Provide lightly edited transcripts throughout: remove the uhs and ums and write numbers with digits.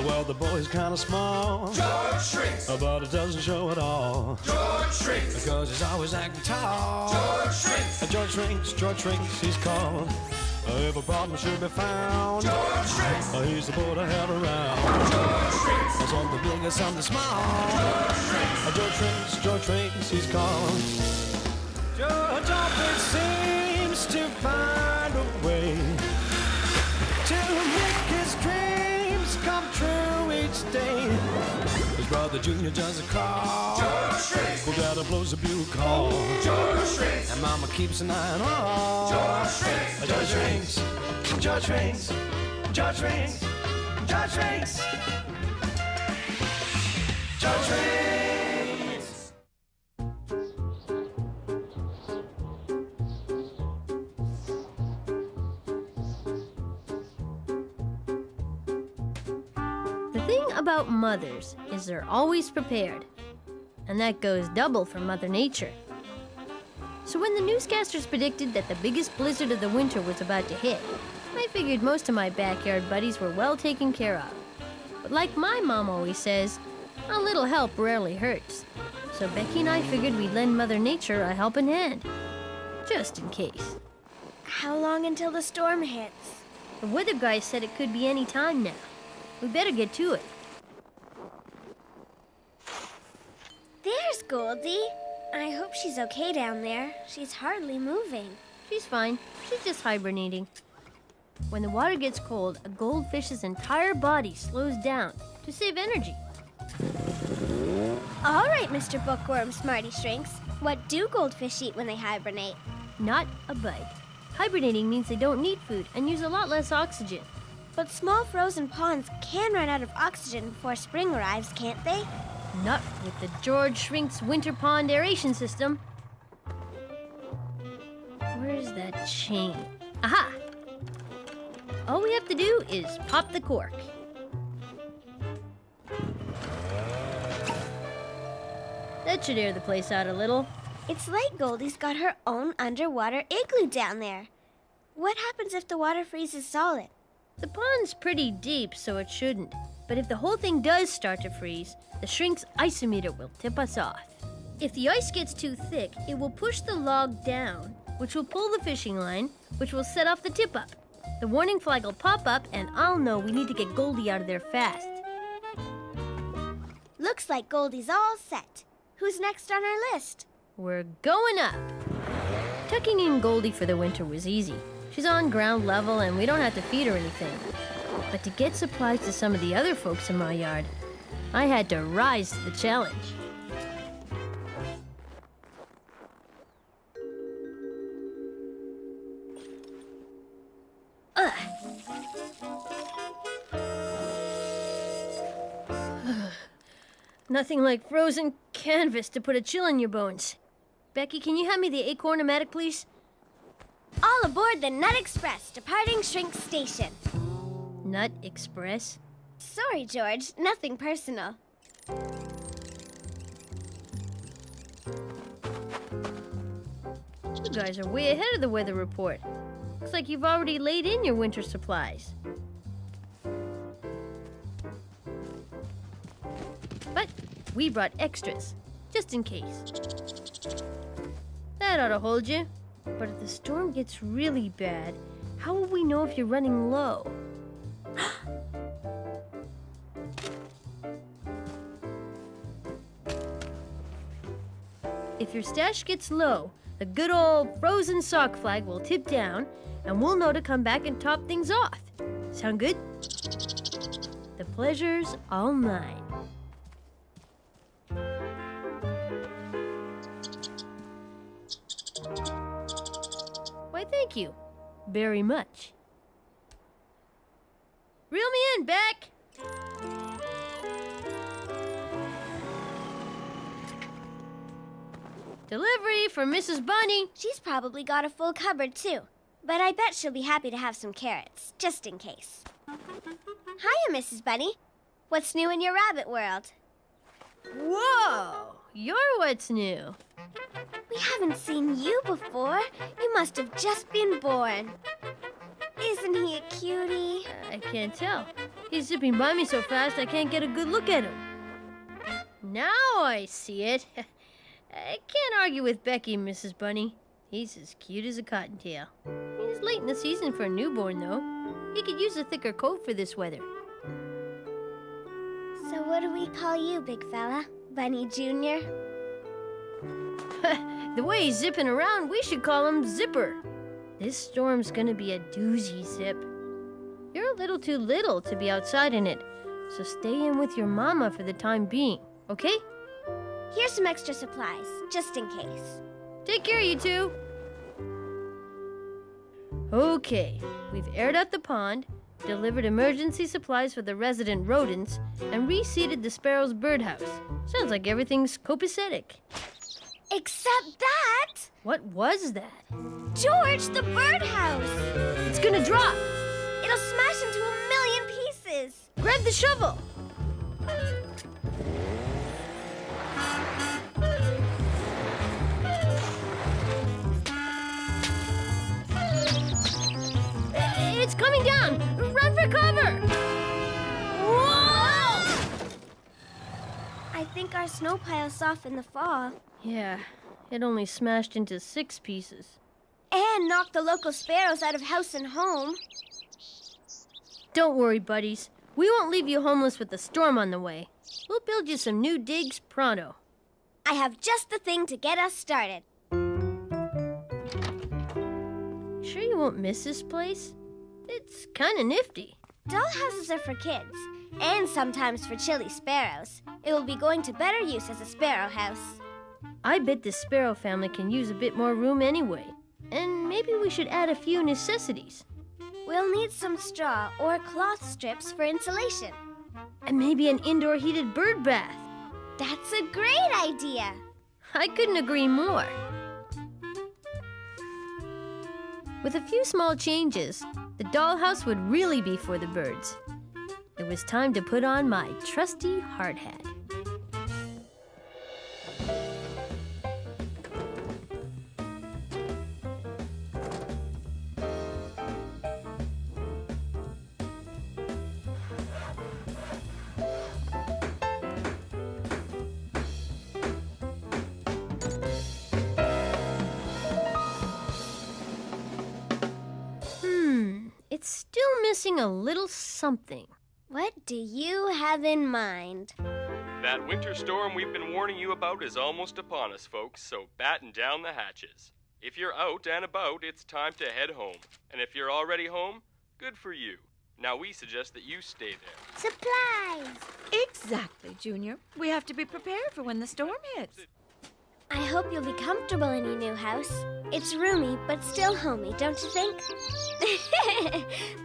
Well, the boy's kind of small. George Shrinks. But it doesn't show at all. George Shrinks. Because he's always acting tall. George Shrinks. George Shrinks, he's called. If a problem should be found, George Shrinks. He's the boy to have around. George Shrinks. Something big or something small. George Shrinks. George Shrinks, he's called. George always seems to find a way to make his dreams come true each day. His brother Junior does a call. George Shrinks. Who got a blows a bugle call. George Shrinks. And Mama keeps an eye on all. George Shrinks. George Shrinks. George Shrinks. George Shrinks. George Shrinks. George Shrinks. The thing about mothers is they're always prepared. And that goes double for Mother Nature. So when the newscasters predicted that the biggest blizzard of the winter was about to hit, I figured most of my backyard buddies were well taken care of. But like my mom always says, a little help rarely hurts. So Becky and I figured we'd lend Mother Nature a helping hand. Just in case. How long until the storm hits? The weather guy said it could be any time now. We better get to it. There's Goldie. I hope she's okay down there. She's hardly moving. She's fine. She's just hibernating. When the water gets cold, a goldfish's entire body slows down to save energy. All right, Mr. Bookworm Smarty Shrinks. What do goldfish eat when they hibernate? Not a bite. Hibernating means they don't need food and use a lot less oxygen. But small frozen ponds can run out of oxygen before spring arrives, can't they? Not with the George Shrinks winter pond aeration system. Where's that chain? Aha! All we have to do is pop the cork. That should air the place out a little. It's like Goldie's got her own underwater igloo down there. What happens if the water freezes solid? The pond's pretty deep, so it shouldn't. But if the whole thing does start to freeze, the shrink's isometer will tip us off. If the ice gets too thick, it will push the log down, which will pull the fishing line, which will set off the tip-up. The warning flag will pop up, and I'll know we need to get Goldie out of there fast. Looks like Goldie's all set. Who's next on our list? We're going up. Tucking in Goldie for the winter was easy. She's on ground level, and we don't have to feed her anything. But to get supplies to some of the other folks in my yard, I had to rise to the challenge. Nothing like frozen canvas to put a chill in your bones. Becky, can you hand me the acorn-o-matic, please? All aboard the Nut Express, departing Shrink Station. Nut Express? Sorry, George. Nothing personal. You guys are way ahead of the weather report. Looks like you've already laid in your winter supplies. But we brought extras, just in case. That ought to hold you. But if the storm gets really bad, how will we know if you're running low? If your stash gets low, the good old frozen sock flag will tip down, and we'll know to come back and top things off. Sound good? The pleasure's all mine. Why, thank you. Very much. Reel me in, Beck! Delivery for Mrs. Bunny. She's probably got a full cupboard, too. But I bet she'll be happy to have some carrots, just in case. Hiya, Mrs. Bunny. What's new in your rabbit world? Whoa! You're what's new. We haven't seen you before. You must have just been born. Isn't he a cutie? I can't tell. He's zipping by me so fast I can't get a good look at him. Now I see it. I can't argue with Becky, Mrs. Bunny. He's as cute as a cottontail. He's late in the season for a newborn, though. He could use a thicker coat for this weather. So what do we call you, big fella? Bunny Jr.? The way he's zipping around, we should call him Zipper. This storm's gonna be a doozy, Zip. You're a little too little to be outside in it, so stay in with your mama for the time being, okay? Here's some extra supplies, just in case. Take care, you two. Okay, we've aired out the pond, delivered emergency supplies for the resident rodents, and reseeded the sparrow's birdhouse. Sounds like everything's copacetic. Except that! What was that? George, the birdhouse! It's gonna drop! It'll smash into a million pieces! Grab the shovel! It's coming down! Run for cover! Whoa! I think our snow pile softened the fall. Yeah, it only smashed into 6 pieces. And knocked the local sparrows out of house and home. Don't worry, buddies. We won't leave you homeless with the storm on the way. We'll build you some new digs pronto. I have just the thing to get us started. Sure you won't miss this place? It's kind of nifty. Dollhouses are for kids, and sometimes for chilly sparrows. It will be going to better use as a sparrow house. I bet the sparrow family can use a bit more room anyway. And maybe we should add a few necessities. We'll need some straw or cloth strips for insulation. And maybe an indoor heated bird bath. That's a great idea. I couldn't agree more. With a few small changes, the dollhouse would really be for the birds. It was time to put on my trusty hard hat. It's still missing a little something. What do you have in mind? That winter storm we've been warning you about is almost upon us, folks, so batten down the hatches. If you're out and about, it's time to head home. And if you're already home, good for you. Now we suggest that you stay there. Supplies! Exactly, Junior. We have to be prepared for when the storm hits. I hope you'll be comfortable in your new house. It's roomy, but still homey, don't you think?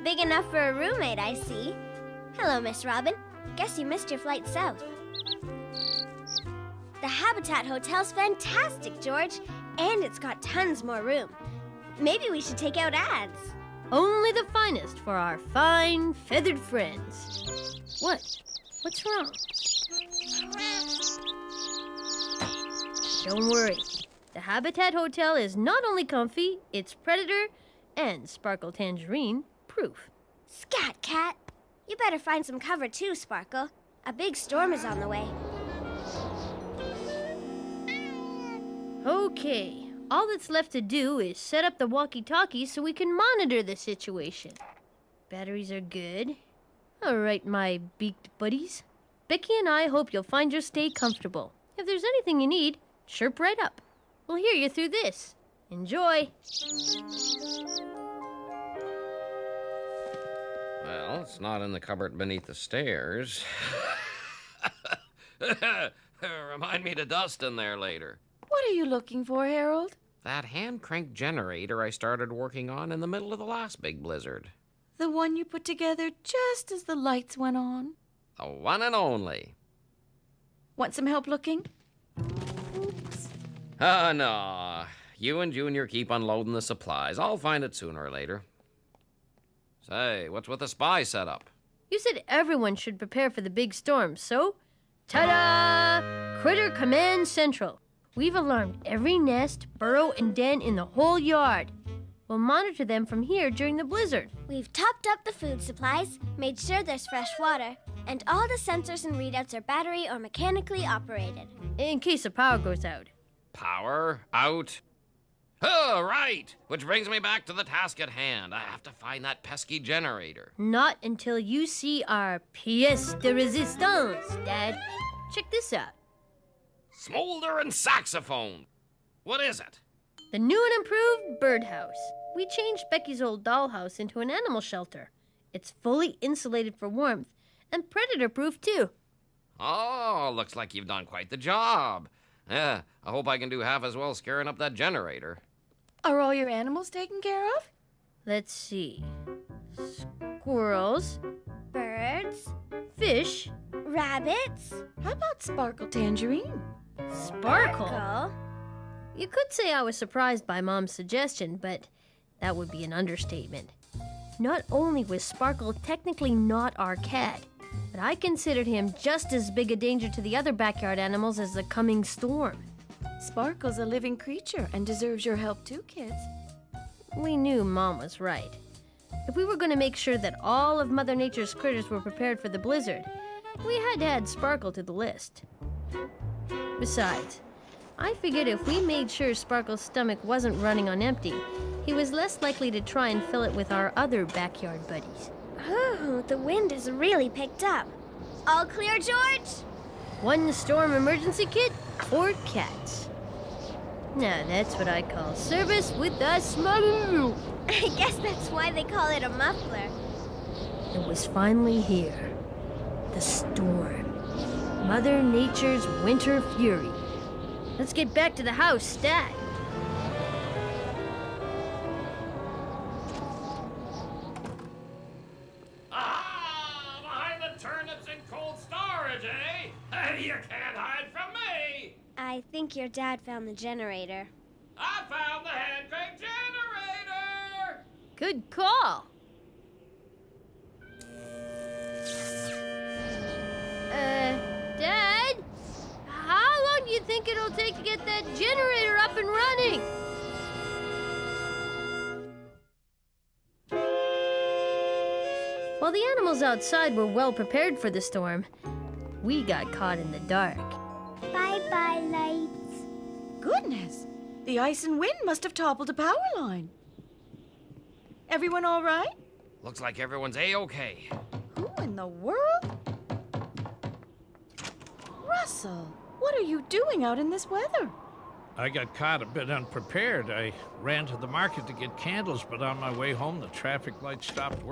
Big enough for a roommate, I see. Hello, Miss Robin. Guess you missed your flight south. The Habitat Hotel's fantastic, George. And it's got tons more room. Maybe we should take out ads. Only the finest for our fine, feathered friends. What? What's wrong? Don't worry. The Habitat Hotel is not only comfy, it's Predator and Sparkle Tangerine proof. Scat Cat. You better find some cover too, Sparkle. A big storm is on the way. Okay, all that's left to do is set up the walkie-talkie so we can monitor the situation. Batteries are good. All right, my beaked buddies. Becky and I hope you'll find your stay comfortable. If there's anything you need, chirp right up. We'll hear you through this. Enjoy. Well, it's not in the cupboard beneath the stairs. Remind me to dust in there later. What are you looking for, Harold? That hand-cranked generator I started working on in the middle of the last big blizzard. The one you put together just as the lights went on? The one and only. Want some help looking? No. You and Junior keep unloading the supplies. I'll find it sooner or later. Say, what's with the spy setup? You said everyone should prepare for the big storm, so ta-da! Critter Command Central. We've alarmed every nest, burrow, and den in the whole yard. We'll monitor them from here during the blizzard. We've topped up the food supplies, made sure there's fresh water, and all the sensors and readouts are battery or mechanically operated. In case the power goes out. Power out. Oh, right. Which brings me back to the task at hand. I have to find that pesky generator. Not until you see our pièce de résistance, Dad. Check this out. Smolder and saxophone. What is it? The new and improved birdhouse. We changed Becky's old dollhouse into an animal shelter. It's fully insulated for warmth and predator-proof, too. Oh, looks like you've done quite the job. Yeah, I hope I can do half as well scaring up that generator. Are all your animals taken care of? Let's see. Squirrels, Birds, fish, rabbits, How about Sparkle Tangerine? Sparkle. You could say I was surprised by Mom's suggestion, but that would be an understatement. Not only was Sparkle technically not our cat, but I considered him just as big a danger to the other backyard animals as the coming storm. Sparkle's a living creature and deserves your help too, kids. We knew Mom was right. If we were going to make sure that all of Mother Nature's critters were prepared for the blizzard, we had to add Sparkle to the list. Besides, I figured if we made sure Sparkle's stomach wasn't running on empty, he was less likely to try and fill it with our other backyard buddies. Oh, the wind has really picked up. All clear, George? One storm emergency kit, 4 cats. Now that's what I call service with a smile. I guess that's why they call it a muffler. It was finally here. The storm. Mother Nature's winter fury. Let's get back to the house, stat. Ah, behind the turnips in cold storage, eh? You can't hide from me. I think your dad found the generator. I found the hand crank generator. Good call. Dad? How long do you think it'll take to get that generator up and running? While the animals outside were well prepared for the storm, we got caught in the dark. Bye-bye, lights. Goodness, the ice and wind must have toppled a power line. Everyone all right? Looks like everyone's A-okay. Who in the world? Russell, what are you doing out in this weather? I got caught a bit unprepared. I ran to the market to get candles, but on my way home, the traffic light stopped working.